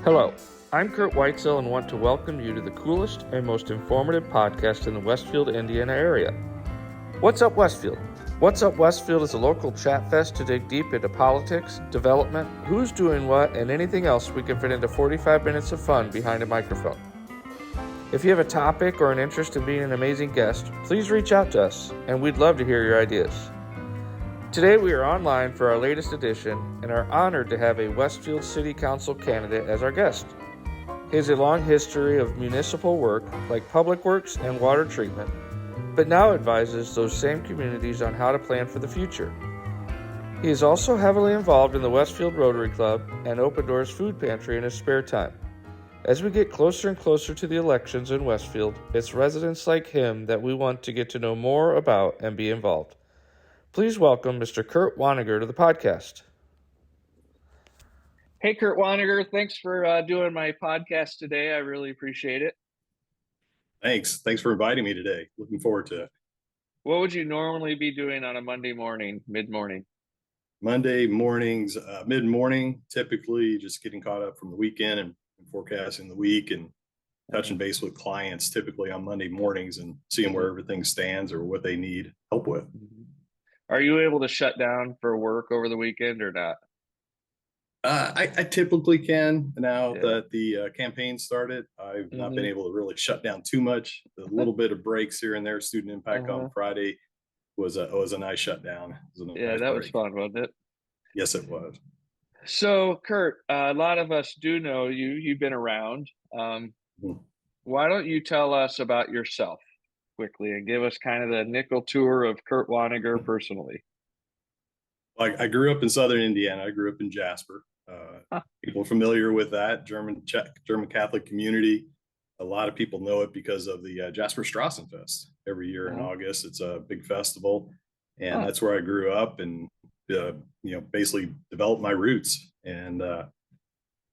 Hello, I'm Curt Whitesell and want to welcome you to the coolest and most informative podcast in the Westfield, Indiana area. What's Up Westfield? What's Up Westfield is a local chat fest to dig deep into politics, development, who's doing what, and anything else we can fit into 45 minutes of fun behind a microphone. If you have a topic or an interest in being an amazing guest, please reach out to us, and we'd love to hear your ideas. Today we are online for our latest edition and are honored to have a Westfield City Council candidate as our guest. He has a long history of municipal work like public works and water treatment, but now advises those same communities on how to plan for the future. He is also heavily involved in the Westfield Rotary Club and Open Doors Food Pantry in his spare time. As we get closer and closer to the elections in Westfield, it's residents like him that we want to get to know more about and be involved. Please welcome Mr. Kurt Wanninger to the podcast. Hey, Kurt Wanninger, thanks for doing my podcast today. I really appreciate it. Thanks for inviting me today. Looking forward to it. What would you normally be doing on a Monday morning, mid-morning? Monday mornings, mid-morning, typically just getting caught up from the weekend and forecasting the week and touching base with clients typically on Monday mornings and seeing where everything stands or what they need help with. Are you able to shut down for work over the weekend or not? I typically can now that the campaign started. I've not been able to really shut down too much. A little bit of breaks here and there. Student Impact on Friday was a nice shutdown. That was fun, wasn't it? Yes, it was. So, Kurt, a lot of us do know you. You've been around. Why don't you tell us about yourself quickly and give us kind of the nickel tour of Kurt Wanninger personally? I grew up in Southern Indiana. I grew up in Jasper. People familiar with that German Catholic community. A lot of people know it because of the Jasper Strassenfest every year in August. It's a big festival, and that's where I grew up and basically developed my roots. And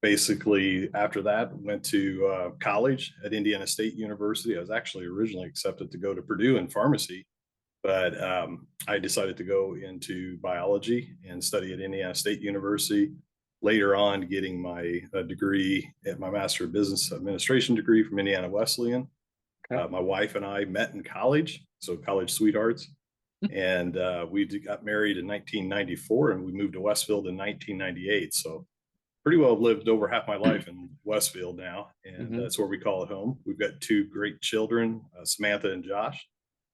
basically after that went to college at Indiana State University. I was actually originally accepted to go to Purdue in pharmacy, but I decided to go into biology and study at Indiana State University. Later on, getting my degree at my Master of Business Administration degree from Indiana Wesleyan. My wife and I met in college, so college sweethearts. And we got married in 1994 and we moved to Westfield in 1998. So pretty well lived over half my life in Westfield now. And that's where we call it home. We've got two great children, Samantha and Josh.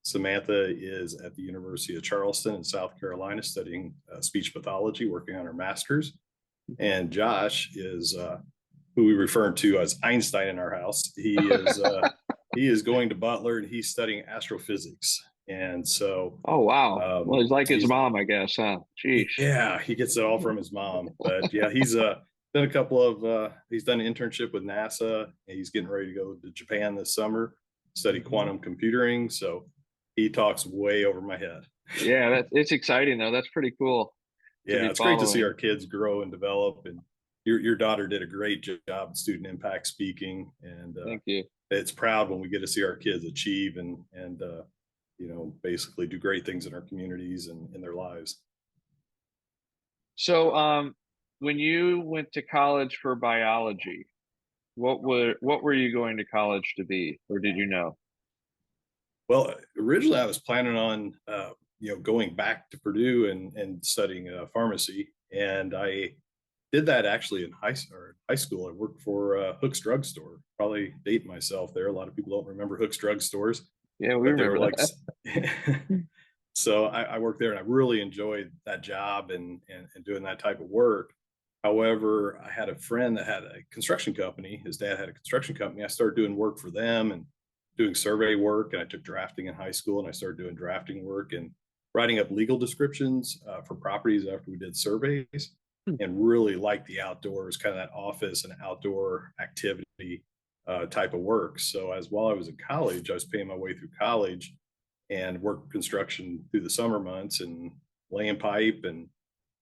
Samantha is at the University of Charleston in South Carolina studying speech pathology, working on her master's. And Josh is who we refer to as Einstein in our house. He is going to Butler and he's studying astrophysics. And so, well, he's like his mom, I guess, huh? Jeez. Yeah, he gets it all from his mom. But yeah, he's done a couple of he's done an internship with NASA. And he's getting ready to go to Japan this summer, study quantum computing. So he talks way over my head. Yeah, it's exciting though. That's pretty cool. Yeah, it's great to see our kids grow and develop. And your daughter did a great job at Student Impact speaking. And thank you. It's proud when we get to see our kids achieve and basically do great things in our communities and in their lives. So when you went to college for biology, what were you going to college to be, or did you know? Well, originally I was planning on going back to Purdue and studying pharmacy, and I did that actually in high school. I worked for Hook's Drug Store. Probably date myself there. A lot of people don't remember Hook's Drug Stores. Yeah, we remember that. So I worked there and I really enjoyed that job and doing that type of work. However, I had a friend that had a construction company. His dad had a construction company. I started doing work for them and doing survey work. And I took drafting in high school and I started doing drafting work and writing up legal descriptions for properties after we did surveys, and really liked the outdoors, kind of that office and outdoor activity type of work. So while I was in college, I was paying my way through college and worked construction through the summer months and laying pipe and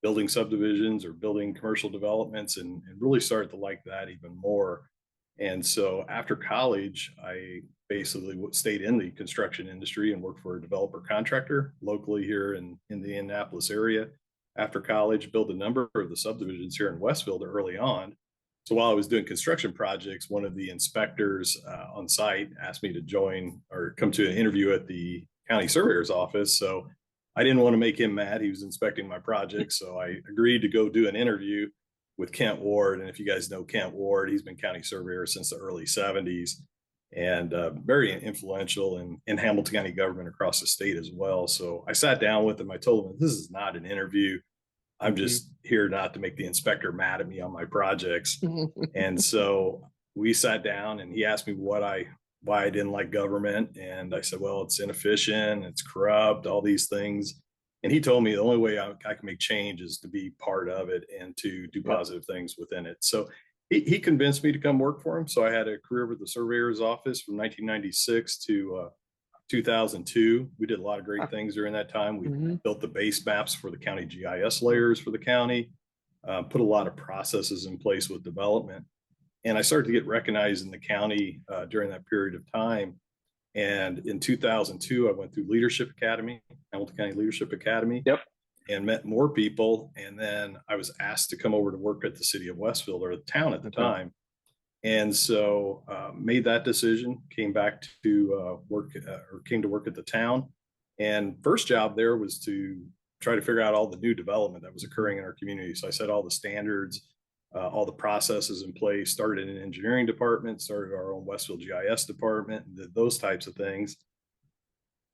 building subdivisions or building commercial developments, and really started to like that even more. And so after college, I basically stayed in the construction industry and worked for a developer contractor locally here in the Indianapolis area. After college, built a number of the subdivisions here in Westfield early on. So while I was doing construction projects, one of the inspectors on site asked me to join or come to an interview at the county surveyor's office. So I didn't want to make him mad. He was inspecting my project. So I agreed to go do an interview with Kent Ward. And if you guys know Kent Ward, he's been county surveyor since the early 70s and very influential in Hamilton County government across the state as well. So I sat down with him. I told him, this is not an interview. I'm just here not to make the inspector mad at me on my projects. And so we sat down and he asked me why I didn't like government. And I said, well, it's inefficient, it's corrupt, all these things. And he told me the only way I can make change is to be part of it and to do positive things within it. So he convinced me to come work for him. So I had a career with the surveyor's office from 1996 to 2002. We did a lot of great things during that time. We built the base maps for the county GIS layers for the county, put a lot of processes in place with development. And I started to get recognized in the county during that period of time. And in 2002, I went through Leadership Academy, Hamilton County Leadership Academy, and met more people. And then I was asked to come over to work at the city of Westfield, or the town at the time. And so made that decision, came back to came to work at the town. And first job there was to try to figure out all the new development that was occurring in our community. So I set all the standards, all the processes in place, started in an engineering department, started our own Westfield GIS department, and did those types of things.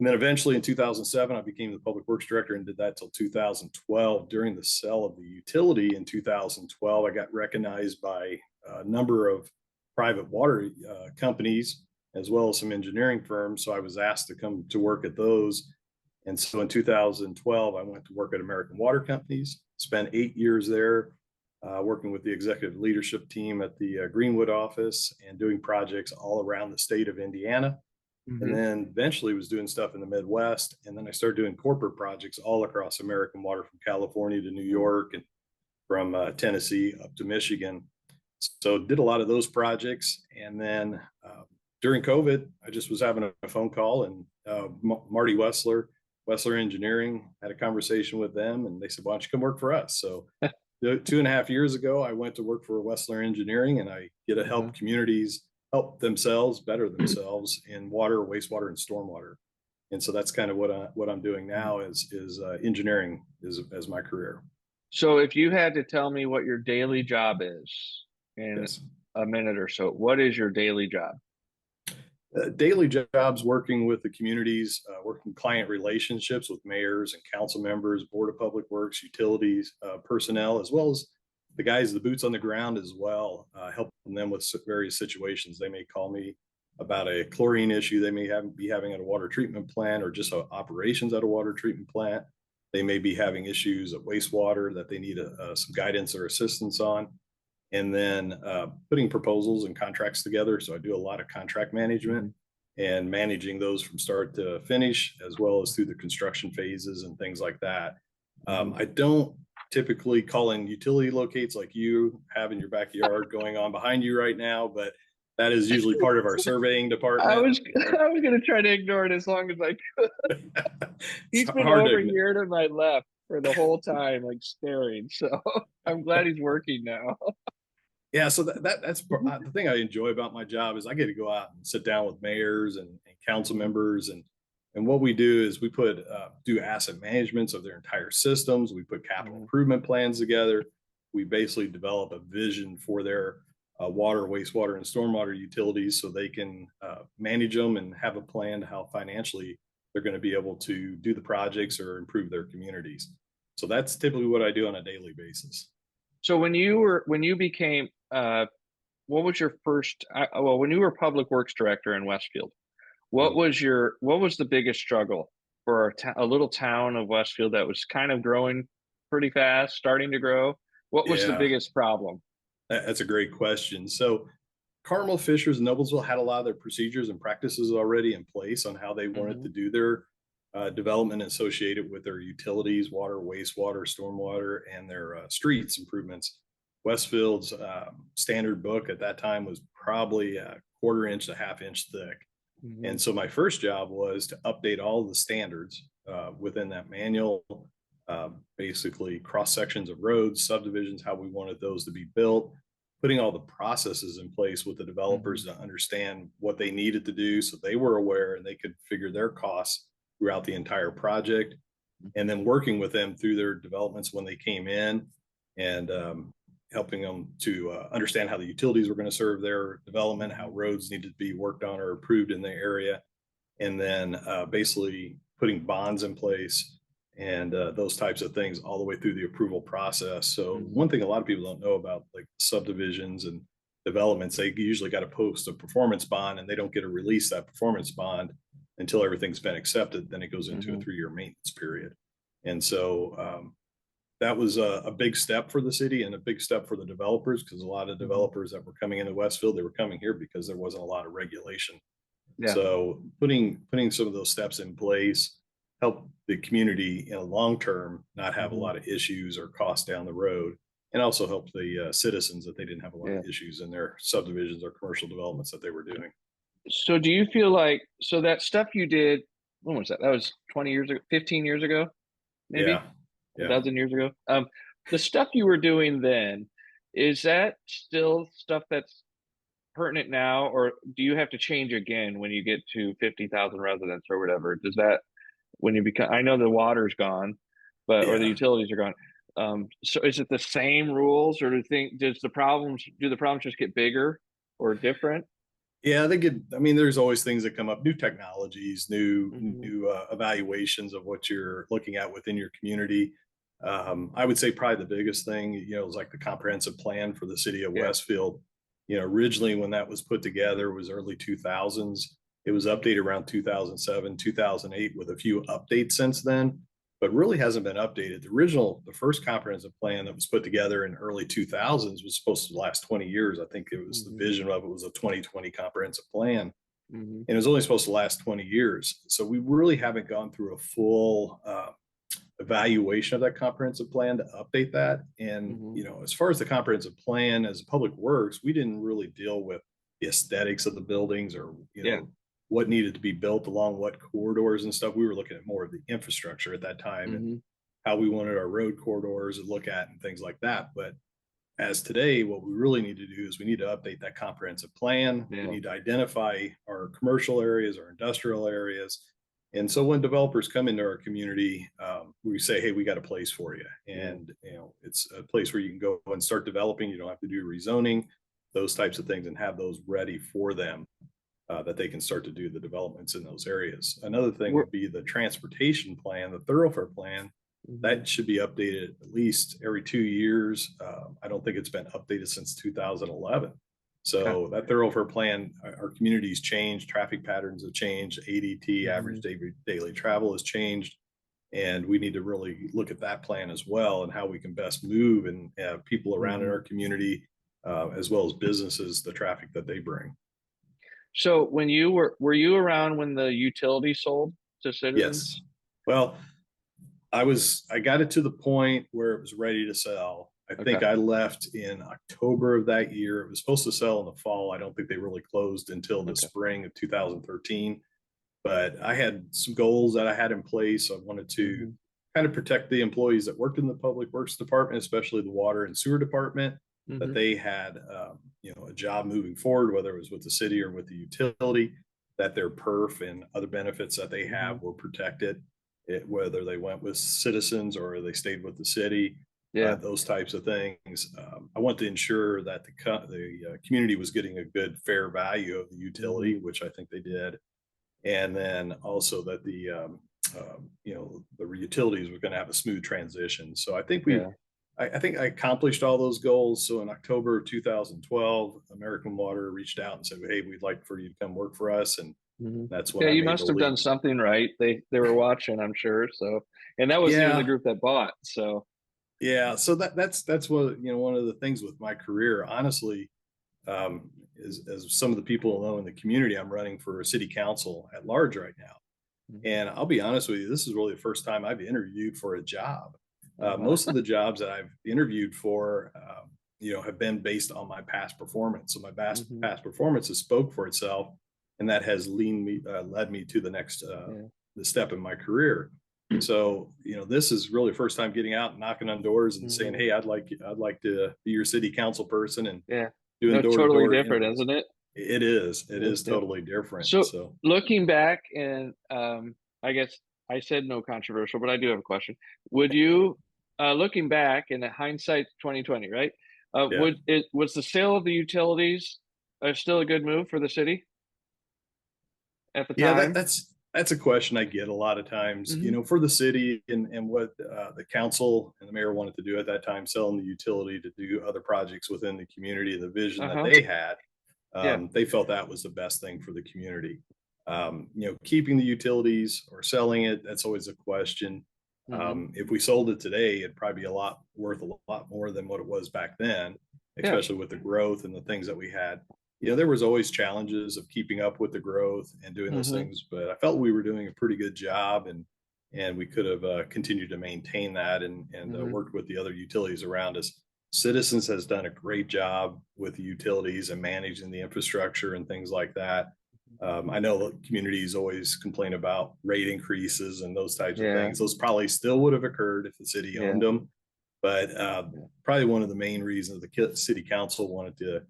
And then eventually in 2007, I became the public works director and did that till 2012. During the sale of the utility in 2012, I got recognized by a number of private water companies, as well as some engineering firms. So I was asked to come to work at those. And so in 2012, I went to work at American Water Companies, spent 8 years there, working with the executive leadership team at the Greenwood office and doing projects all around the state of Indiana. And then eventually was doing stuff in the Midwest. And then I started doing corporate projects all across American Water, from California to New York, and from Tennessee up to Michigan. So did a lot of those projects. And then during COVID, I just was having a phone call, and Marty Wessler Engineering, had a conversation with them, and they said, why don't you come work for us? So 2.5 years ago, I went to work for Wessler Engineering, and I get to help communities help themselves better themselves in water, wastewater, and stormwater. And so that's kind of what I'm doing now is engineering as my career. So if you had to tell me what your daily job is in a minute or so, what is your daily job? Daily jobs working with the communities, working client relationships with mayors and council members, Board of Public Works, utilities, personnel, as well as the guys, the boots on the ground as well, helping them with various situations. They may call me about a chlorine issue they may be having at a water treatment plant, or just operations at a water treatment plant. They may be having issues at wastewater that they need some guidance or assistance on. And then putting proposals and contracts together. So I do a lot of contract management and managing those from start to finish, as well as through the construction phases and things like that. I don't typically call in utility locates like you have in your backyard going on behind you right now, but that is usually part of our surveying department. I was going to try to ignore it as long as I could. He's been over here to my left for the whole time, like staring. So I'm glad he's working now. Yeah, so that's the thing I enjoy about my job is I get to go out and sit down with mayors and council members, and what we do is we do asset managements of their entire systems. We put capital improvement plans together. We basically develop a vision for their water, wastewater, and stormwater utilities, so they can manage them and have a plan to how financially they're going to be able to do the projects or improve their communities. So that's typically what I do on a daily basis. So when you became, what was your first, when you were public works director in Westfield, what was the biggest struggle for a little town of Westfield that was kind of growing pretty fast, starting to grow? What was the biggest problem? That's a great question. So Carmel, Fishers, and Noblesville had a lot of their procedures and practices already in place on how they wanted to do their development associated with their utilities, water, wastewater, stormwater, and their streets improvements. Westfield's standard book at that time was probably a 1/4 inch to 1/2 inch thick. And so my first job was to update all the standards within that manual, basically cross sections of roads, subdivisions, how we wanted those to be built, putting all the processes in place with the developers to understand what they needed to do so they were aware and they could figure their costs throughout the entire project, and then working with them through their developments when they came in, and helping them to understand how the utilities were going to serve their development, how roads needed to be worked on or approved in the area, and then basically putting bonds in place and those types of things all the way through the approval process. So one thing a lot of people don't know about like subdivisions and developments, they usually got to post a performance bond, and they don't get to release that performance bond until everything's been accepted. Then it goes into a 3-year maintenance period. And so that was a big step for the city and a big step for the developers, because a lot of developers that were coming into Westfield, they were coming here because there wasn't a lot of regulation. So putting some of those steps in place help the community in a long term not have a lot of issues or costs down the road, and also help the citizens that they didn't have a lot of issues in their subdivisions or commercial developments that they were doing. So do you feel like, so that stuff you did, when was that? That was 20 years ago, 15 years ago, maybe? A dozen years ago. The stuff you were doing then, is that still stuff that's pertinent now, or do you have to change again when you get to 50,000 residents or whatever? Does that, when you become, I know the water's gone, but or the utilities are gone. So is it the same rules, or do the problems just get bigger or different? Yeah, I mean, there's always things that come up, new technologies, new evaluations of what you're looking at within your community. I would say probably the biggest thing, is like the comprehensive plan for the city of Westfield. Originally when that was put together was early 2000s. It was updated around 2007, 2008 with a few updates since then, but really hasn't been updated. The first comprehensive plan that was put together in early 2000s was supposed to last 20 years. I think it was the vision of it was a 2020 comprehensive plan. And it was only supposed to last 20 years. So we really haven't gone through a full evaluation of that comprehensive plan to update that. And, as far as the comprehensive plan as public works, we didn't really deal with the aesthetics of the buildings or, what needed to be built along what corridors and stuff. We were looking at more of the infrastructure at that time and how we wanted our road corridors to look at and things like that. But as today, what we really need to do is we need to update that comprehensive plan. We need to identify our commercial areas, our industrial areas. And so when developers come into our community, we say, hey, we got a place for you. And, it's a place where you can go and start developing. You don't have to do rezoning, those types of things, and have those ready for them, that they can start to do the developments in those areas. Another thing would be the transportation plan, the thoroughfare plan. That should be updated at least every 2 years. I don't think it's been updated since 2011. So that thoroughfare plan, our community's changed, traffic patterns have changed, ADT, average daily travel has changed. And we need to really look at that plan as well, and how we can best move and have people around in our community, as well as businesses, the traffic that they bring. So when were you around when the utility sold to Citizens? Yes. Well, I got it to the point where it was ready to sell. I think I left in October of that year. It was supposed to sell in the fall. I don't think they really closed until the spring of 2013. But I had some goals that I had in place. I wanted to kind of protect the employees that worked in the public works department, especially the water and sewer department, that they had, a job moving forward, whether it was with the city or with the utility, that their perf and other benefits that they have were protected, whether they went with Citizens or they stayed with the city. Those types of things. I want to ensure that the community was getting a good, fair value of the utility, which I think they did. And then also that the utilities were going to have a smooth transition. So I think I think I accomplished all those goals. So in October of 2012, American Water reached out and said, hey, we'd like for you to come work for us. And that's when you must have done something right. They were watching, I'm sure. So, and that was even the group that bought. So so that's what, one of the things with my career, honestly, is, as some of the people know in the community, I'm running for city council at large right now. And I'll be honest with you, this is really the first time I've interviewed for a job. Most of the jobs that I've interviewed for, have been based on my past performance. So my past performance has spoke for itself, and that has led me to the next the step in my career. So, this is really first time getting out and knocking on doors and saying, Mhm. "Hey, I'd like to be your city council person," and Yeah. No, doing it's door to totally door different, interviews. isn't it? It Yeah, is yeah. totally different. So So, looking back and I guess I said no controversial, but I do have a question. Would you looking back in hindsight 2020, right? yeah. Would it was the sale of the utilities still a good move for the city at the Yeah, time? that's a question I get a lot of times. Hmm. For the city and what the council and the mayor wanted to do at that time, selling the utility to do other projects within the community, the vision that Uh-huh. they had, Yeah. they felt that was the best thing for the community. Keeping the utilities or selling it, that's always a question. Hmm. If we sold it today, it'd probably be worth a lot more than what it was back then, Yeah. especially with the growth and the things that we had. There was always challenges of keeping up with the growth and doing those Hmm. things, but I felt we were doing a pretty good job, and we could have continued to maintain that and Hmm. worked with the other utilities around us. Citizens has done a great job with the utilities and managing the infrastructure and things like that. I know communities always complain about rate increases and those types of Yeah. things. Those probably still would have occurred if the city owned Yeah. them, but Yeah. probably one of the main reasons the city council wanted to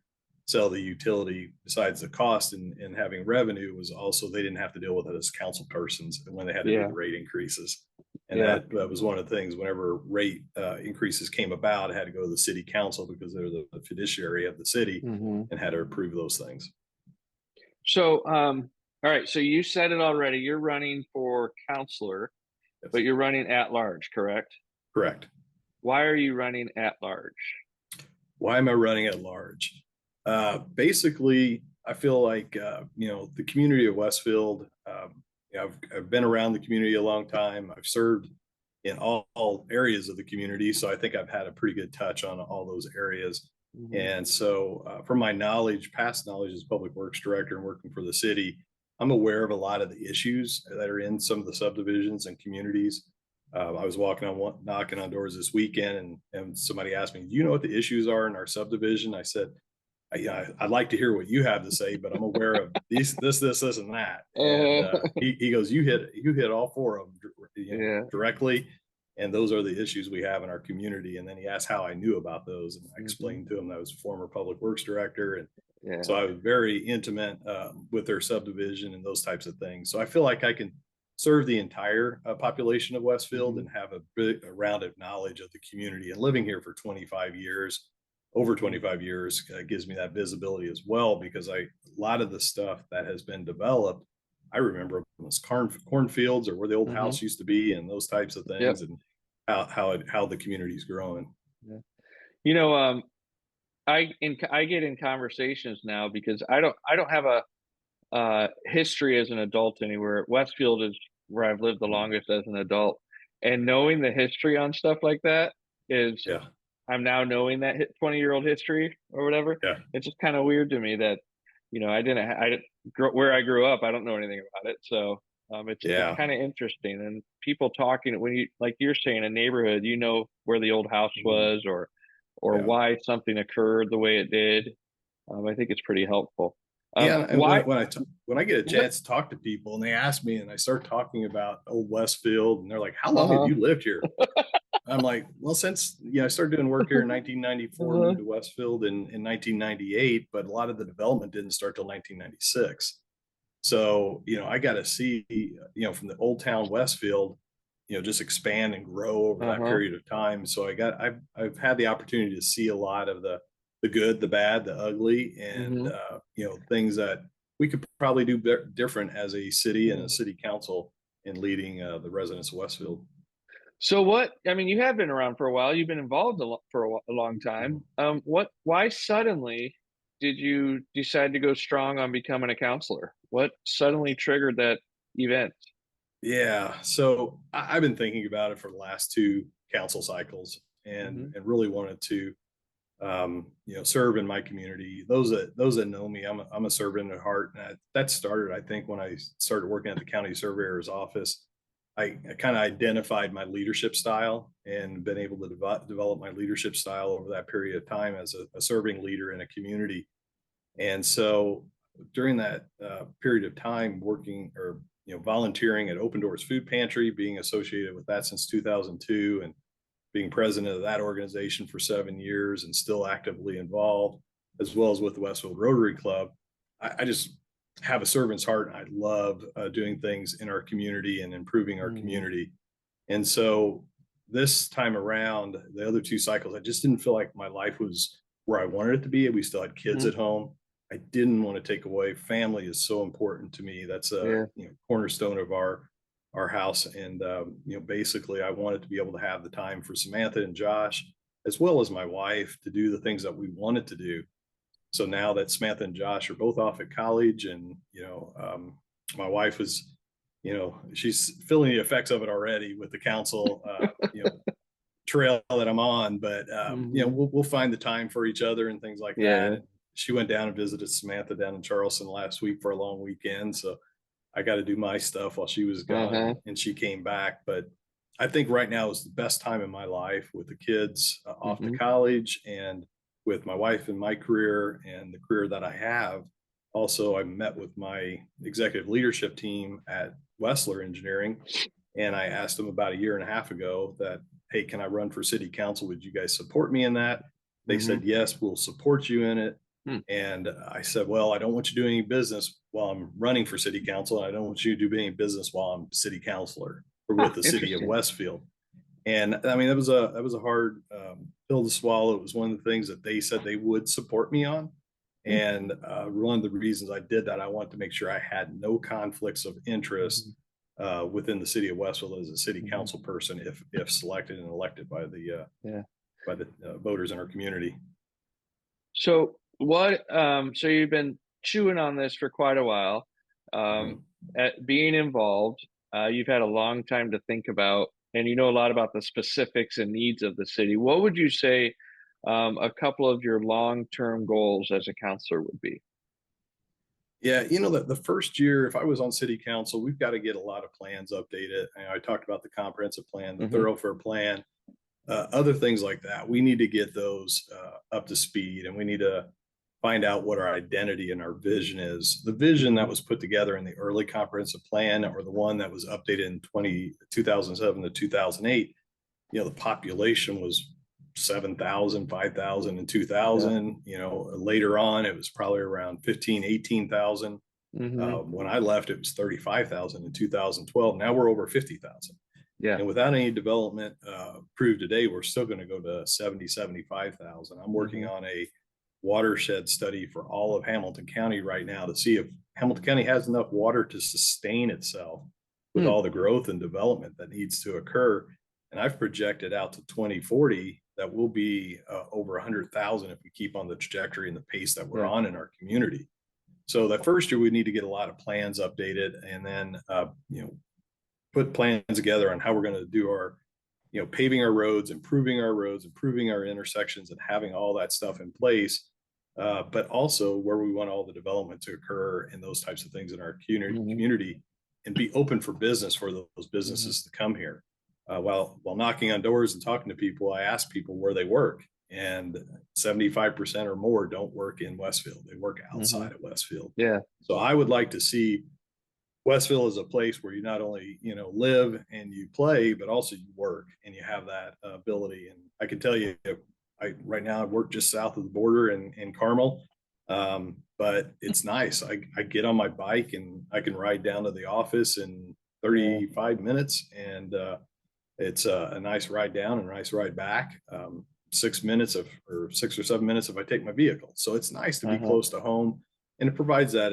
sell the utility, besides the cost and having revenue, was also they didn't have to deal with it as council persons when they had to do Yeah. the rate increases. And Yeah. that was one of the things. Whenever rate increases came about, it had to go to the city council because they're the fiduciary of the city Hmm. and had to approve those things. So, all right. So you said it already. You're running for counselor, but Yes, you're running at large, correct? correct. Why are you running at large? Why am I running at large? Basically, I feel like the community of Westfield. I've been around the community a long time. I've served in all areas of the community, so I think I've had a pretty good touch on all those areas. Hmm. And so, from my knowledge, past knowledge as public works director and working for the city, I'm aware of a lot of the issues that are in some of the subdivisions and communities. I was knocking on doors this weekend, and somebody asked me, "Do you know what the issues are in our subdivision?" I said, "Yeah, I'd like to hear what you have to say, but I'm aware of this, and that." And Uh, he goes, "You hit all four of them, yeah. directly, and those are the issues we have in our community." And then he asked how I knew about those, and I Hmm. explained to him that I was a former public works director, and Yeah. so I was very intimate with their subdivision and those types of things. So I feel like I can serve the entire population of Westfield Hmm. and have a rounded knowledge of the community. And living here for 25 years, over Hmm. 25 years, gives me that visibility as well, because a lot of the stuff that has been developed, I remember those cornfields or where the old Hmm. house used to be and those types of Yep. things, and how the community's growing. Yeah. You know, I get in conversations now because I don't have a history as an adult anywhere. Westfield is where I've lived the longest as an adult, and knowing the history on stuff like that is Yeah, I'm now knowing that 20-year-old history or whatever. yeah, It's just kind of weird to me that I didn't where I grew up. I don't know anything about it, so it's yeah. kind of interesting. And people talking when you like you're saying a neighborhood, where the old house Mhm. was or Yeah. why something occurred the way it did. I think it's pretty helpful. Yeah, and Why? when I get a What? chance to talk to people and they ask me and I start talking about old Westfield and they're like, "How long have Uh-huh. you lived here?" I'm like, "Well, since I started doing work here in 1994, Uh-huh. moved to Westfield in 1998, but a lot of the development didn't start till 1996. So I got to see from the old town Westfield, just expand and grow over that Uh-huh. period of time. So I've had the opportunity to see a lot of the good, the bad, the ugly, and Hmm. things that we could probably do different as a city and a Yeah. city council in leading the residents of Westfield. So what? I mean, you have been around for a while. You've been involved for a long time. Mhm. Why suddenly did you decide to go strong on becoming a counselor? What suddenly triggered that event? Yeah, so I've been thinking about it for the last two council cycles, and Hmm. really wanted to serve in my community. Those that know me, I'm a servant at heart. And that started, I think, when I started working at the county surveyor's office. I kind of identified my leadership style and been able to develop my leadership style over that period of time as a serving leader in a community. And so during that period of time working or volunteering at Open Doors Food Pantry, being associated with that since 2002, and being president of that organization for 7 years and still actively involved, as well as with the Westfield Rotary Club. I just have a servant's heart, and I love doing things in our community and improving our community. And so this time around, the other 2 cycles, I just didn't feel like my life was where I wanted it to be. We still had kids at home. I didn't want to take away. Family is so important to me. That's a cornerstone of our house. And basically I wanted to be able to have the time for Samantha and Josh, as well as my wife, to do the things that we wanted to do. So now that Samantha and Josh are both off at college, and my wife is, she's feeling the effects of it already with the council trail that I'm on, but we'll find the time for each other and things like that. She went down and visited Samantha down in Charleston last week for a long weekend, so I got to do my stuff while she was gone, and she came back. But I think right now is the best time in my life, with the kids off to college, and with my wife and my career and the career that I have. Also, I met with my executive leadership team at Wessler Engineering, and I asked them about a year and a half ago that, hey, can I run for city council? Would you guys support me in that? They said, yes, we'll support you in it. And I said, well, I don't want you doing any business while I'm running for city council. And I don't want you to do any business while I'm city councilor or with the city of Westfield. And I mean, that was a hard pill to swallow. It was one of the things that they said they would support me on. And one of the reasons I did that, I wanted to make sure I had no conflicts of interest within the city of Westfield as a city council person, if selected and elected by the voters in our community. So so you've been chewing on this for quite a while, at being involved. You've had a long time to think about, and you know a lot about the specifics and needs of the city. What would you say a couple of your long-term goals as a counselor would be? Yeah, the first year, if I was on city council, we've got to get a lot of plans updated. I talked about the comprehensive plan, the thoroughfare plan, other things like that. We need to get those up to speed, and we need to find out what our identity and our vision is. The vision that was put together in the early comprehensive plan, or the one that was updated in 2007 to 2008, the population was 7,000, 5,000 in 2000. Later on, it was probably around 15, 18,000. When I left, it was 35,000 in 2012. Now we're over 50,000. And without any development approved today, we're still going to go to 70, 75,000. I'm working on a watershed study for all of Hamilton County right now to see if Hamilton County has enough water to sustain itself with all the growth and development that needs to occur. And I've projected out to 2040 that we'll be over 100,000 if we keep on the trajectory and the pace that we're on in our community. So that first year, we need to get a lot of plans updated, and then put plans together on how we're going to do our paving our roads, improving our intersections, and having all that stuff in place. But also where we want all the development to occur and those types of things in our community, and be open for business for those businesses to come here. While knocking on doors and talking to people, I ask people where they work, and 75% or more don't work in Westfield. They work outside of Westfield. So I would like to see Westfield as a place where you not only live and you play, but also you work and you have that ability. And I can tell you, right now I work just south of the border in Carmel, but it's nice. I get on my bike and I can ride down to the office in 35 minutes, and it's a nice ride down and a nice ride back. 6 minutes or 6 or 7 minutes if I take my vehicle. So it's nice to be close to home, and it provides that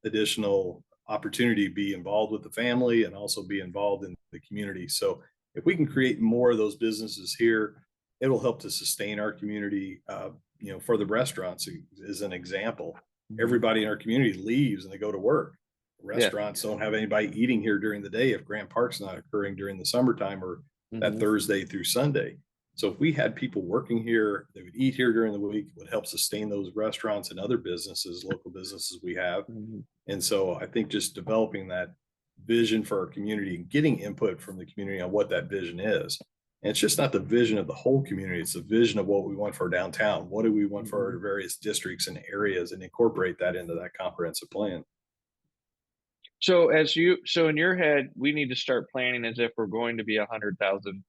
additional opportunity to be involved with the family and also be involved in the community. So if we can create more of those businesses here, it'll help to sustain our community. For the restaurants, as an example, everybody in our community leaves and they go to work. Restaurants don't have anybody eating here during the day if Grant Park's not occurring during the summertime or that Thursday through Sunday. So if we had people working here, they would eat here during the week, it would help sustain those restaurants and other businesses, local businesses we have. And so I think just developing that vision for our community and getting input from the community on what that vision is. And it's just not the vision of the whole community. It's the vision of what we want for our downtown. What do we want for our various districts and areas, and incorporate that into that comprehensive plan. So in your head, we need to start planning as if we're going to be 100,000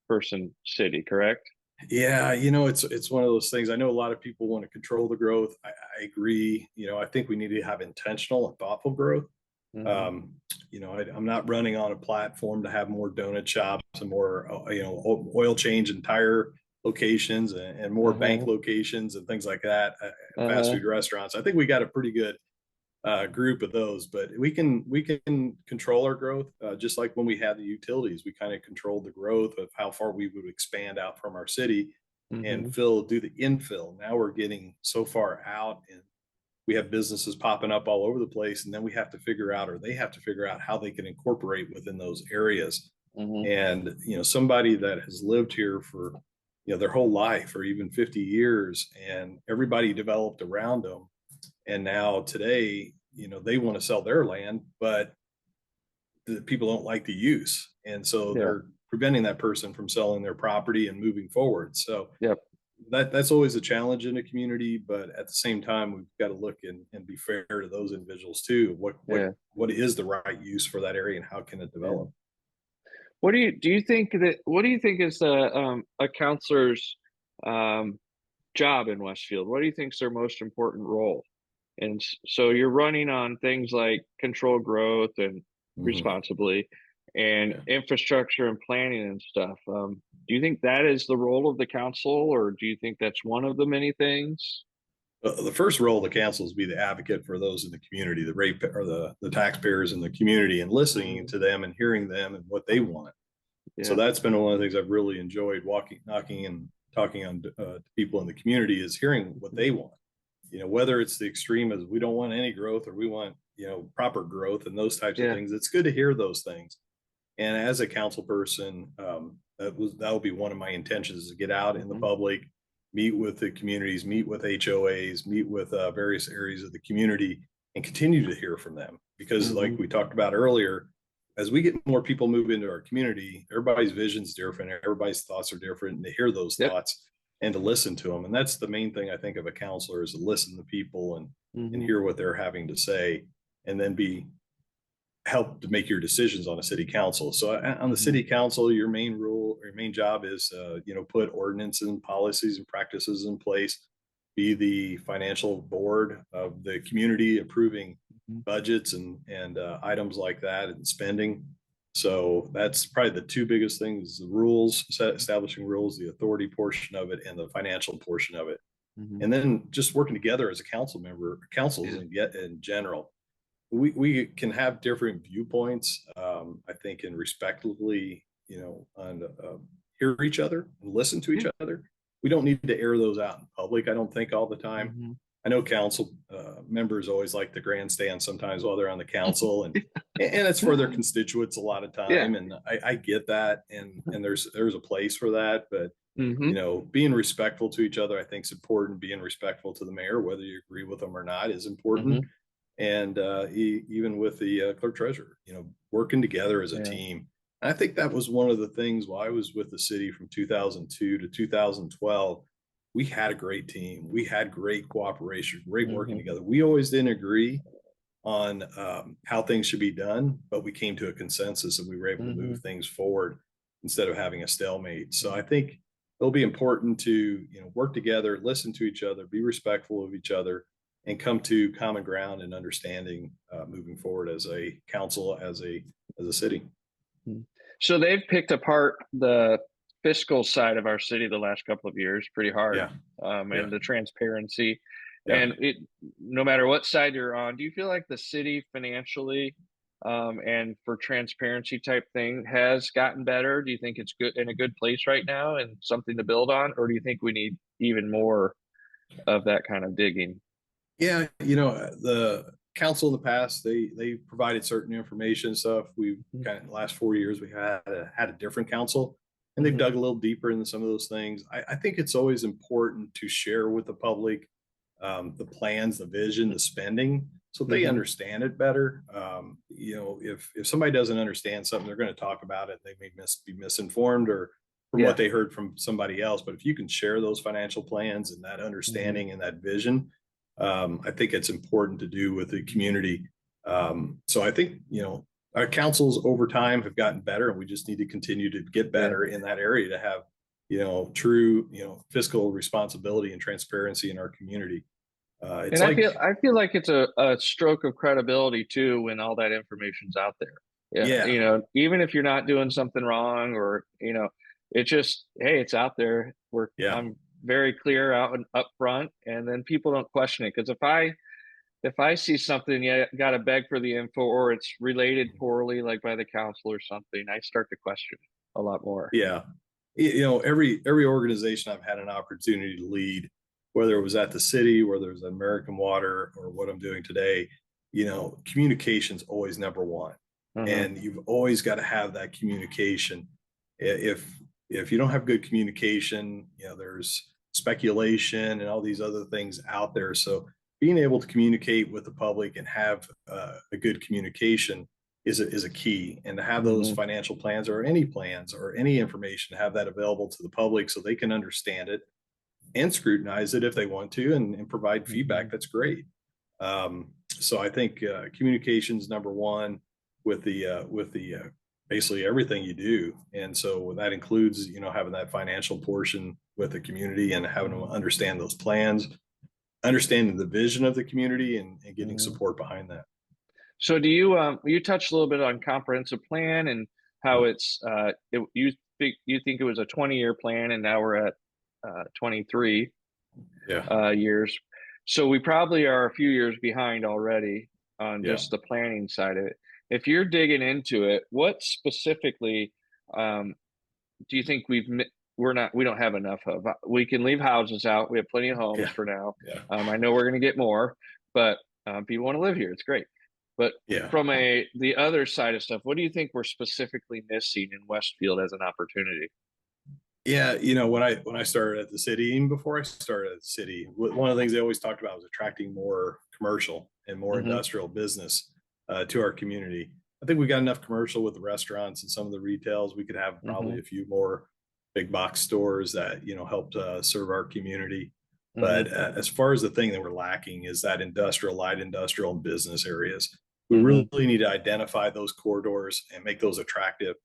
person city, correct? Yeah, it's one of those things. I know a lot of people want to control the growth. I agree. I think we need to have intentional and thoughtful growth. Hmm. Um, I'm not running on a platform to have more donut shops and more, oil change and tire locations and more bank Uh-huh. locations and things like that, fast Uh-huh. food restaurants. I think we got a pretty good group of those, but we can control our growth, just like when we had the utilities. We kind of controlled the growth of how far we would expand out from our city and Hmm. do the infill. Now we're getting so far out, and we have businesses popping up all over the place, and then we have to figure out, or they have to figure out, how they can incorporate within those areas. Hmm. And somebody that has lived here for their whole life, or even 50 years, and everybody developed around them, and now today, they want to sell their land, but the people don't like the use, and so Yeah. they're preventing that person from selling their property and moving forward. So Yep. that's always a challenge in a community, but at the same time, we've got to look and be fair to those individuals too. Yeah. What is the right use for that area, and how can it Yeah. develop? What do you think is a counselor's um, job in Westfield? What do you think is their most important role? And so you're running on things like control growth and Mhm. responsibly and Yeah. infrastructure and planning and stuff. Do you think that is the role of the council, or do you think that's one of the many things? The first role of the council is be the advocate for those in the community, the rate or the taxpayers in the community, and listening Mhm. to them and hearing them and what they want. So Yeah. that's been one of the things I've really enjoyed, walking, knocking, and talking on to people in the community, is hearing what they want. Whether it's the extreme as we don't want any growth, or we want proper growth and those types of Yeah. things. It's good to hear those things. And as a council person, that will be one of my intentions, is to get out in the Hmm. public, meet with the communities, meet with HOAs, meet with various areas of the community, and continue to hear from them. Because, like Hmm. we talked about earlier, as we get more people move into our community, everybody's vision's different, everybody's thoughts are different, and to hear those Yep. thoughts and to listen to them. And that's the main thing I think of a counselor, is to listen to people and Hmm. hear what they're having to say, and then be help to make your decisions on a city council. So on the Hmm. city council, your main rule or your main job is, put ordinances and policies and practices in place, be the financial board of the community, approving budgets and items like that, and spending. So that's probably the two biggest things: the rules, establishing rules, the authority portion of it, and the financial portion of it. Hmm. And then just working together as a councils Yeah. in general. We can have different viewpoints. I think, and respectively, and hear each other and listen to each Yeah. other. We don't need to air those out in public, I don't think, all the time. Hmm. I know council members always like the grandstand sometimes while they're on the council, and it's for their constituents a lot of Yeah. time, and I get that, and there's a place for that, but Hmm. being respectful to each other, I think, is important. Being respectful to the mayor, whether you agree with them or not, is important. Hmm. And even with the clerk treasurer, working together as a Yeah. team. And I think that was one of the things while I was with the city from 2002 to 2012. We had a great team. We had great cooperation, great working Hmm. together. We always didn't agree on how things should be done, but we came to a consensus, and we were able to Hmm. move things forward instead of having a stalemate. So I think it'll be important to work together, listen to each other, be respectful of each other, and come to common ground and understanding, moving forward as a council, as a city. So they've picked apart the fiscal side of our city the last couple of years pretty hard, Yeah, yeah, and the transparency. yeah. And no matter what side you're on, do you feel like the city financially, and for transparency type thing has gotten better? Do you think it's good in a good place right now and something to build on, or do you think we need even more of that kind of digging? Yeah, the council in the past, they provided certain information stuff. We've kind of, in the last 4 years, we had a different council, and they've Mm-hmm. dug a little deeper into some of those things. I think it's always important to share with the public the plans, the vision, the spending, so they Mm-hmm. understand it better. If somebody doesn't understand something, they're going to talk about it. They may be misinformed, or from what Yeah. they heard from somebody else. But if you can share those financial plans and that Mm-hmm. understanding and that vision, I think it's important to do with the community. So I think, our councils over time have gotten better, and we just need to continue to get better in that area to have, true, fiscal responsibility and transparency in our community. It's And like, I feel like it's a stroke of credibility too when all that information's out there. Yeah, yeah, even if you're not doing something wrong, or it's just, hey, it's out there. yeah, I'm very clear out and upfront, and then people don't question it. Because if I see something, yeah, got to beg for the info, or it's related poorly, like by the council or something, I start to question it a lot more. yeah. Every organization I've had an opportunity to lead, whether it was at the city, whether it was American Water, or what I'm doing today, communication's always number one. Mm-hmm. And you've always got to have that communication. If you don't have good communication, there's speculation and all these other things out there. So being able to communicate with the public and have a good communication is a key, and to have those Mm-hmm. financial plans or any plans or any information, have that available to the public so they can understand it and scrutinize it if they want to, and provide feedback. That's great. So I think communications number one with the basically everything you do. And so that includes, having that financial portion with the community and having them understand those plans, understanding the vision of the community, and getting Mm-hmm. support behind that. So do you touched a little bit on comprehensive plan and how it's you think it was a 20-year plan, and now we're at 23 Yeah. years. So we probably are a few years behind already on Yeah. just the planning side of it. If you're digging into it, what specifically do you think we don't have enough of? We can leave houses out. We have plenty of homes Yeah. for now. Yeah. I know we're going to get more, but people want to live here. It's great. But Yeah. from the other side of stuff, what do you think we're specifically missing in Westfield as an opportunity? Yeah, when I started at the city, even before I started at the city, one of the things they always talked about was attracting more commercial and more Mm-hmm. industrial business to our community. I think we got enough commercial with the restaurants and some of the retails. We could have probably a few more big box stores that helped serve our community. But as far as the thing that we're lacking is that industrial, light industrial, and business areas. We Mm-hmm. really need to identify those corridors and make those attractive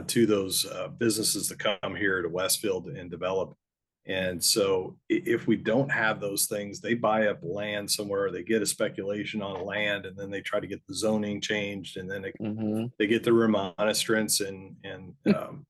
to those businesses to come here to Westfield and develop. And so if we don't have those things, they buy up land somewhere, they get a speculation on land, and then they try to get the zoning changed, and then they get the remonstrance, and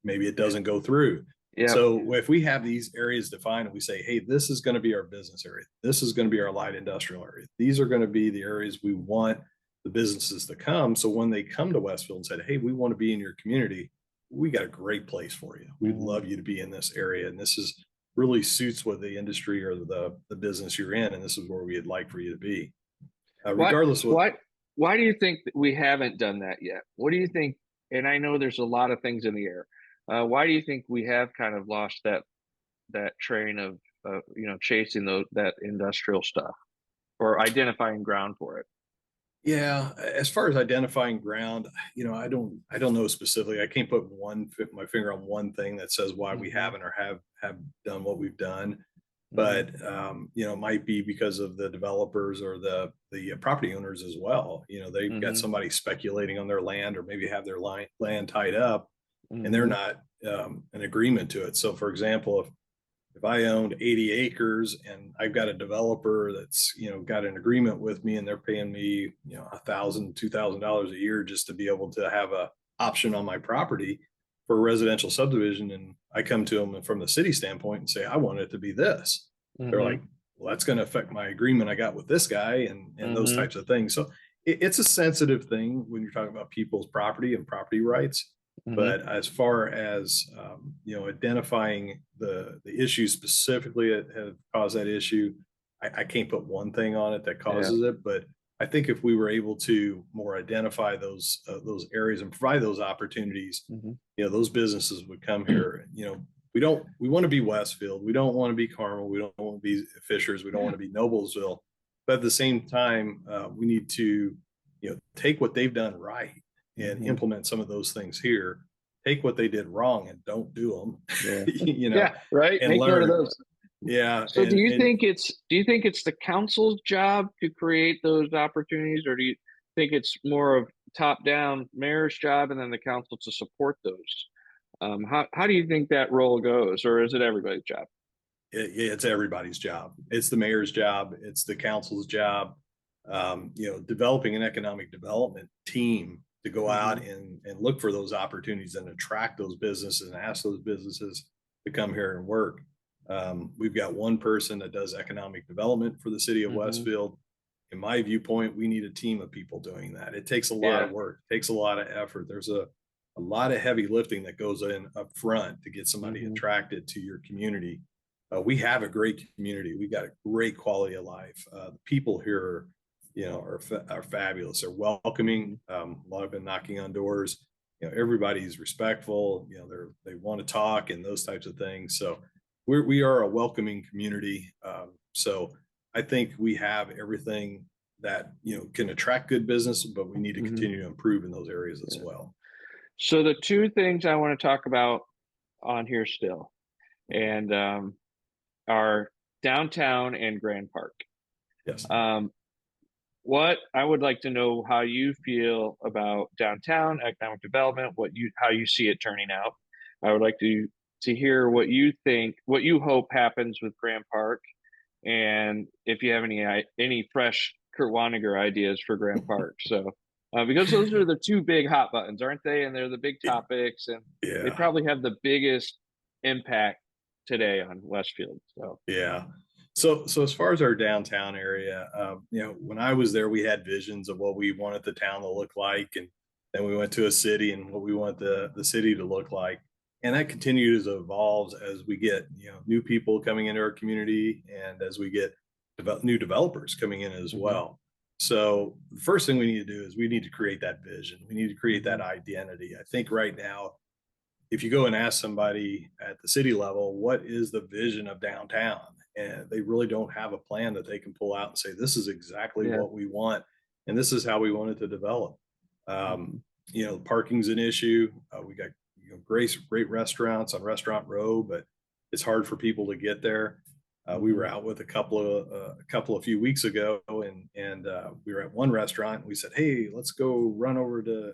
maybe it doesn't go through. Yeah. So if we have these areas defined and we say, hey, this is going to be our business area, this is going to be our light industrial area, these are going to be the areas we want the businesses to come. So when they come to Westfield and said, hey, we want to be in your community, we got a great place for you. We'd love you to be in this area. And this is really suits what the industry or the business you're in. And this is where we'd like for you to be. Regardless of why do you think that we haven't done that yet? What do you think? And I know there's a lot of things in the air. Why do you think we have kind of lost that train of chasing that industrial stuff, or identifying ground for it? Yeah, as far as identifying ground, I don't know specifically. I can't put my finger on one thing that says why we haven't or have done what we've done. But it might be because of the developers or the property owners as well. They've got somebody speculating on their land, or maybe have their land tied up, and they're not in agreement to it. So, for example, if I owned 80 acres and I've got a developer that's, got an agreement with me, and they're paying me, $1,000, $2,000 a year just to be able to have a option on my property for a residential subdivision. And I come to them from the city standpoint and say, I want it to be this. They're like, well, that's going to affect my agreement I got with this guy, and those types of things. So it's a sensitive thing when you're talking about people's property and property rights. But as far as identifying the issues specifically that have caused that issue, I can't put one thing on it that causes it. But I think if we were able to more identify those areas and provide those opportunities, those businesses would come here. We want to be Westfield. We don't want to be Carmel. We don't want to be Fishers. We don't want to be Noblesville. But at the same time, we need to take what they've done right and implement some of those things here. Take what they did wrong and don't do them. Yeah, right. And Make learn. note of those. Yeah. So do you think it's the council's job to create those opportunities, or do you think it's more of top down mayor's job and then the council to support those. How do you think that role goes, or is it everybody's job? It's everybody's job. It's the mayor's job. It's the council's job. Developing an economic development team to go out and look for those opportunities and attract those businesses and ask those businesses to come here and work. We've got one person that does economic development for the city of Westfield. In my viewpoint, we need a team of people doing that. It takes a lot of work, takes a lot of effort. There's a lot of heavy lifting that goes in up front to get somebody attracted to your community. We have a great community. We got a great quality of life. The people here, are fabulous. They're welcoming. A lot have been knocking on doors. Everybody's respectful. They want to talk and those types of things. So we are a welcoming community. So I think we have everything that can attract good business, but we need to continue to improve in those areas as well. So the two things I want to talk about on here still, and are downtown and Grand Park. Yes. What I would like to know how you feel about downtown economic development, how you see it turning out. I would like to hear what you think, what you hope happens with Grand Park, and if you have any fresh Kurt Wanninger ideas for Grand Park. So because those are the two big hot buttons, aren't they? And they're the big topics, and they probably have the biggest impact today on Westfield. So So as far as our downtown area, when I was there, we had visions of what we wanted the town to look like, and then we went to a city and what we want the city to look like, and that continues to evolve as we get new people coming into our community, and as we get new developers coming in as well. So the first thing we need to do is we need to create that vision. We need to create that identity. I think right now, if you go and ask somebody at the city level, what is the vision of downtown? And they really don't have a plan that they can pull out and say, this is exactly what we want. And this is how we want it to develop. Parking's an issue. We got great restaurants on Restaurant Row, but it's hard for people to get there. We were out with a couple a few weeks ago, and we were at one restaurant. And we said, "Hey, let's go run over to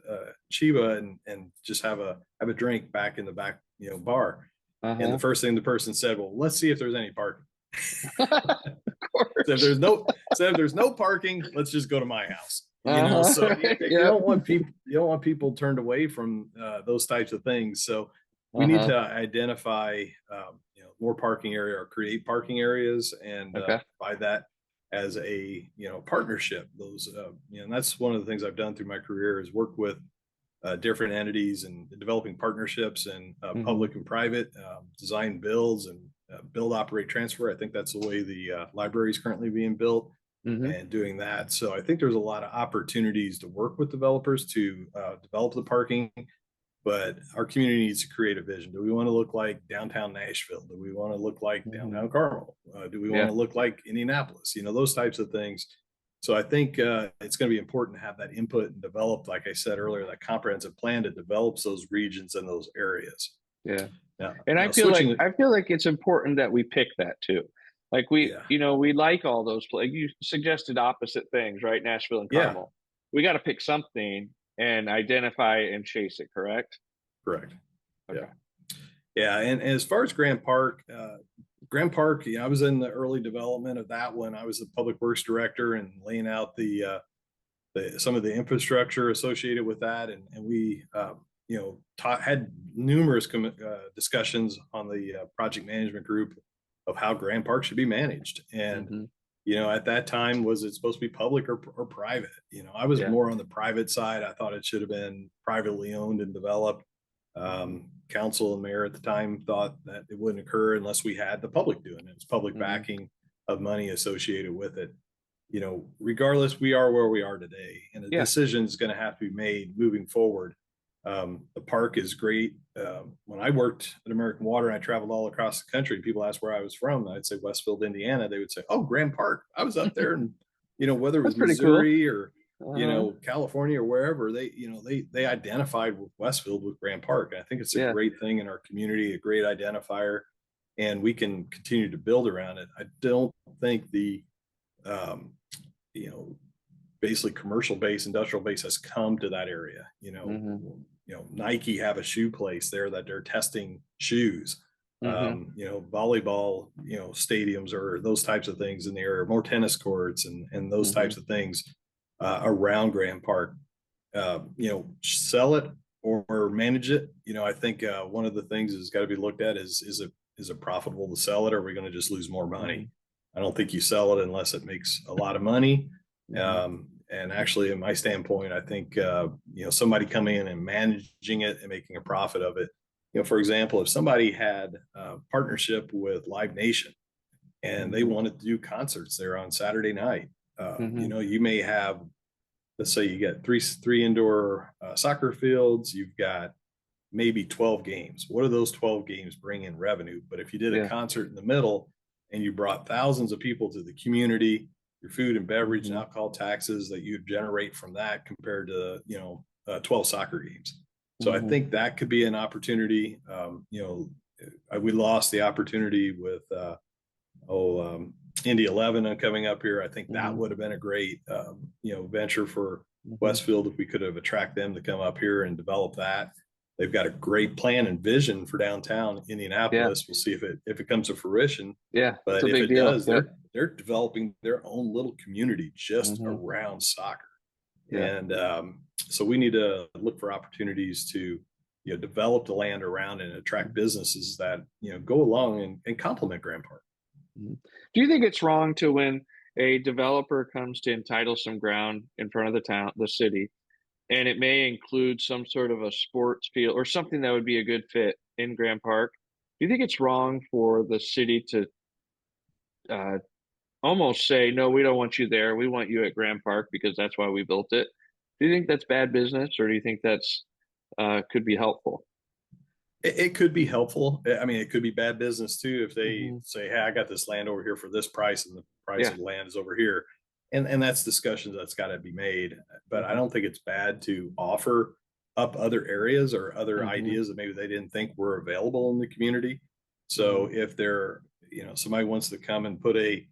Chiba and just have a drink back in the back bar." And the first thing the person said, "Well, let's see if there's any parking." Of course. So if there's no parking, let's just go to my house. So you don't want people turned away from those types of things. So we need to identify more parking area or create parking areas, and by that as a partnership. Those and that's one of the things I've done through my career is work with different entities and developing partnerships and public and private design builds and build, operate, transfer. I think that's the way the library is currently being built and doing that. So I think there's a lot of opportunities to work with developers to develop the parking. But our community needs to create a vision. Do we want to look like downtown Nashville? Do we want to look like downtown Carmel? Do we want to look like Indianapolis? Those types of things. So I think it's going to be important to have that input and develop, like I said earlier, that comprehensive plan that develops those regions and those areas. Yeah. And I feel like it's important that we pick that too. Like we like all those, like you suggested opposite things, right? Nashville and Carmel. We got to pick something and identify and chase it, correct? Correct. Okay. Yeah. And as far as Grand Park, I was in the early development of that one. I was the public works director and laying out the some of the infrastructure associated with that. And we, had numerous discussions on the project management group of how Grand Park should be managed. And at that time, was it supposed to be public or private? I was more on the private side. I thought it should have been privately owned and developed. Council and mayor at the time thought that it wouldn't occur unless we had the public doing it. It's public backing of money associated with it. Regardless, we are where we are today, and the decision is going to have to be made moving forward. The park is great. When I worked at American Water and I traveled all across the country, people asked where I was from. I'd say Westfield, Indiana. They would say, "Oh, Grand Park. I was up there." And whether it was Missouri or California or wherever, they identified with Westfield with Grand Park. And I think it's a great thing in our community, a great identifier, and we can continue to build around it. I don't think the basically commercial base, industrial base has come to that area. Nike have a shoe place there that they're testing shoes. Volleyball, stadiums or those types of things in the area, more tennis courts and those types of things around Grand Park. Sell it or manage it. I think one of the things that's got to be looked at is it profitable to sell it, or are we going to just lose more money? I don't think you sell it unless it makes a lot of money. And actually, in my standpoint, I think somebody coming in and managing it and making a profit of it. For example, if somebody had a partnership with Live Nation and they wanted to do concerts there on Saturday night, you may have, let's say you get three indoor soccer fields, you've got maybe 12 games. What do those 12 games bring in revenue? But if you did a concert in the middle and you brought thousands of people to the community, your food and beverage and alcohol taxes that you'd generate from that compared to 12 soccer games. So I think that could be an opportunity. We lost the opportunity with Indy 11 coming up here. I think that would have been a great venture for Westfield if we could have attracted them to come up here and develop that. They've got a great plan and vision for downtown Indianapolis. We'll see if it comes to fruition. But if it does, they're developing their own little community just around soccer. And so we need to look for opportunities to develop the land around and attract businesses that go along and complement Grand Park. Do you think it's wrong to, when a developer comes to entitle some ground in front of the city, and it may include some sort of a sports field or something that would be a good fit in Grand Park? Do you think it's wrong for the city to almost say, no, we don't want you there, we want you at Grand Park because that's why we built it? Do you think that's bad business, or do you think that's could be helpful? It could be helpful. I mean, it could be bad business too if they say, hey, I got this land over here for this price and the price of the land is over here. And that's discussions that's got to be made. But I don't think it's bad to offer up other areas or other ideas that maybe they didn't think were available in the community. So if they're, somebody wants to come and put a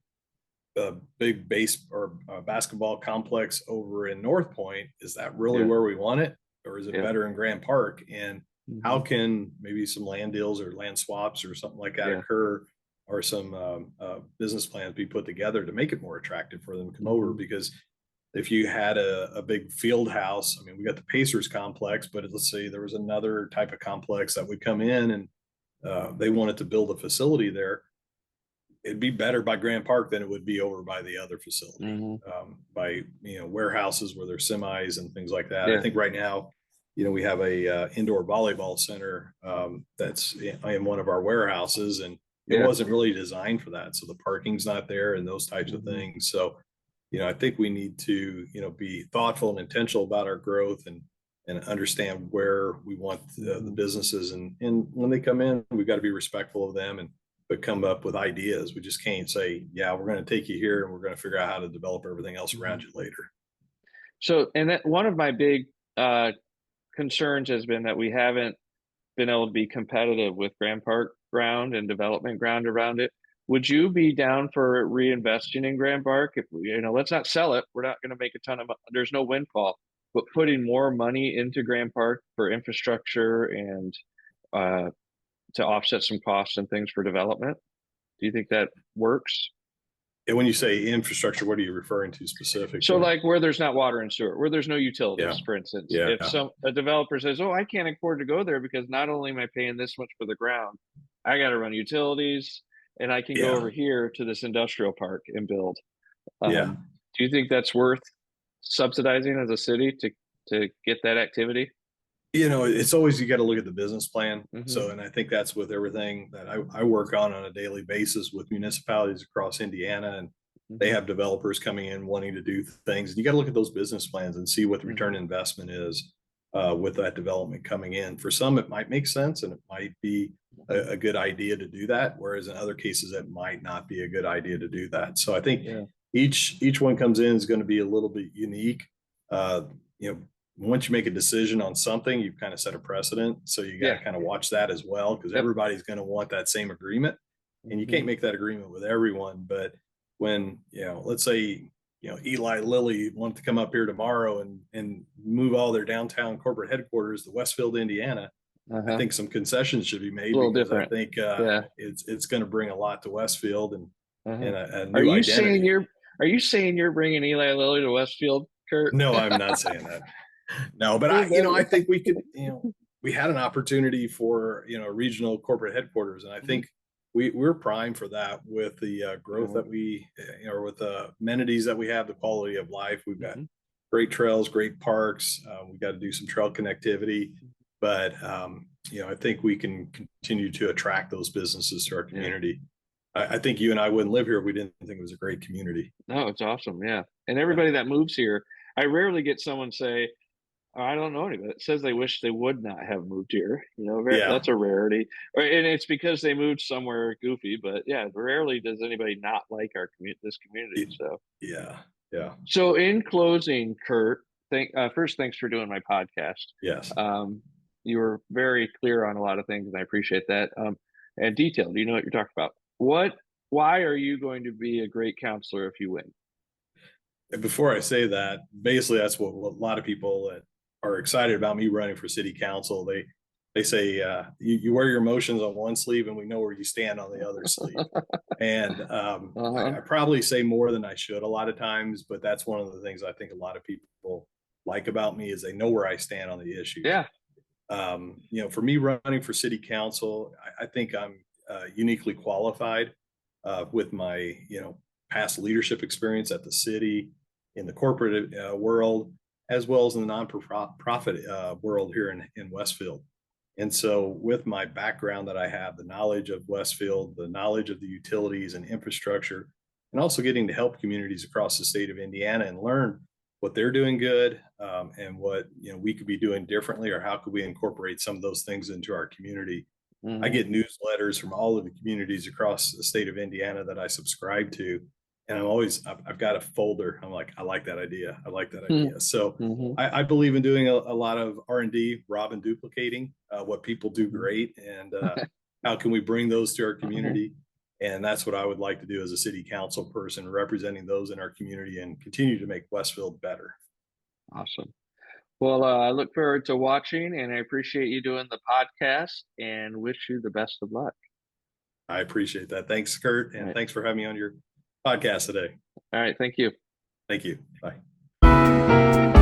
big base or basketball complex over in North Point, is that really where we want it? Or is it better in Grand Park? And how can maybe some land deals or land swaps or something like that occur, or some business plans be put together to make it more attractive for them to come over? Because if you had a big field house, I mean, we got the Pacers complex, but let's say there was another type of complex that would come in and they wanted to build a facility there. It'd be better by Grand Park than it would be over by the other facility, by warehouses where there's semis and things like that. I think right now, we have a indoor volleyball center that's in one of our warehouses, and it wasn't really designed for that. So the parking's not there and those types of things. So, I think we need to, be thoughtful and intentional about our growth and understand where we want the businesses. And when they come in, we've got to be respectful of them but come up with ideas. We just can't say, we're going to take you here and we're going to figure out how to develop everything else around you later. So, and that one of my big concerns has been that we haven't been able to be competitive with Grand Park ground and development ground around it. Would you be down for reinvesting in Grand Park? If let's not sell it. We're not going to make a ton of, there's no windfall, but putting more money into Grand Park for infrastructure and to offset some costs and things for development. Do you think that works? And when you say infrastructure, what are you referring to specifically? So like where there's not water and sewer, where there's no utilities, for instance. If a developer says, oh, I can't afford to go there because not only am I paying this much for the ground, I got to run utilities, and I can go over here to this industrial park and build. Do you think that's worth subsidizing as a city to get that activity? It's always, you got to look at the business plan. So, and I think that's with everything that I work on a daily basis with municipalities across Indiana, and they have developers coming in wanting to do things. And you got to look at those business plans and see what the return investment is with that development coming in. For some, it might make sense and it might be a good idea to do that. Whereas in other cases, it might not be a good idea to do that. So I think each one comes in is going to be a little bit unique. Once you make a decision on something, you've kind of set a precedent. So you got to kind of watch that as well, because everybody's going to want that same agreement, and you can't make that agreement with everyone. But when, let's say Eli Lilly wanted to come up here tomorrow and move all their downtown corporate headquarters to Westfield, Indiana, I think some concessions should be made, A little because different. I think it's going to bring a lot to Westfield and a Are new you identity. saying you're bringing Eli Lilly to Westfield, Kurt? No, I'm not saying that. No, but I think we could, we had an opportunity for, regional corporate headquarters. And I think we're primed for that with the growth that we, with the amenities that we have, the quality of life. We've got great trails, great parks. We've got to do some trail connectivity, but, I think we can continue to attract those businesses to our community. I think you and I wouldn't live here if we didn't think it was a great community. No, it's awesome. Yeah. And everybody that moves here, I rarely get someone say, I don't know anybody that says they wish they would not have moved here. That's a rarity. And it's because they moved somewhere goofy, but rarely does anybody not like this community. So yeah. So in closing, Kurt, first, thanks for doing my podcast. Yes. You were very clear on a lot of things, and I appreciate that. And detailed, you know what you're talking about. Why are you going to be a great counselor if you win? And before I say that, basically that's what a lot of people that are excited about me running for city council, they say you wear your emotions on one sleeve and we know where you stand on the other sleeve. And I probably say more than I should a lot of times, but that's one of the things I think a lot of people like about me is they know where I stand on the issue. For me running for city council, I think I'm uniquely qualified with my past leadership experience at the city, in the corporate world, as well as in the nonprofit world here in Westfield. And so with my background that I have, the knowledge of Westfield, the knowledge of the utilities and infrastructure, and also getting to help communities across the state of Indiana and learn what they're doing good, and what we could be doing differently, or how could we incorporate some of those things into our community. I get newsletters from all of the communities across the state of Indiana that I subscribe to. And I've got a folder. I'm like, I like that idea. I like that idea. So I believe in doing a lot of R&D, rob and duplicating what people do great. And how can we bring those to our community? And that's what I would like to do as a city council person, representing those in our community and continue to make Westfield better. Awesome. Well, I look forward to watching, and I appreciate you doing the podcast and wish you the best of luck. I appreciate that. Thanks, Kurt. And thanks for having me on your podcast today. All right. Thank you. Thank you. Bye.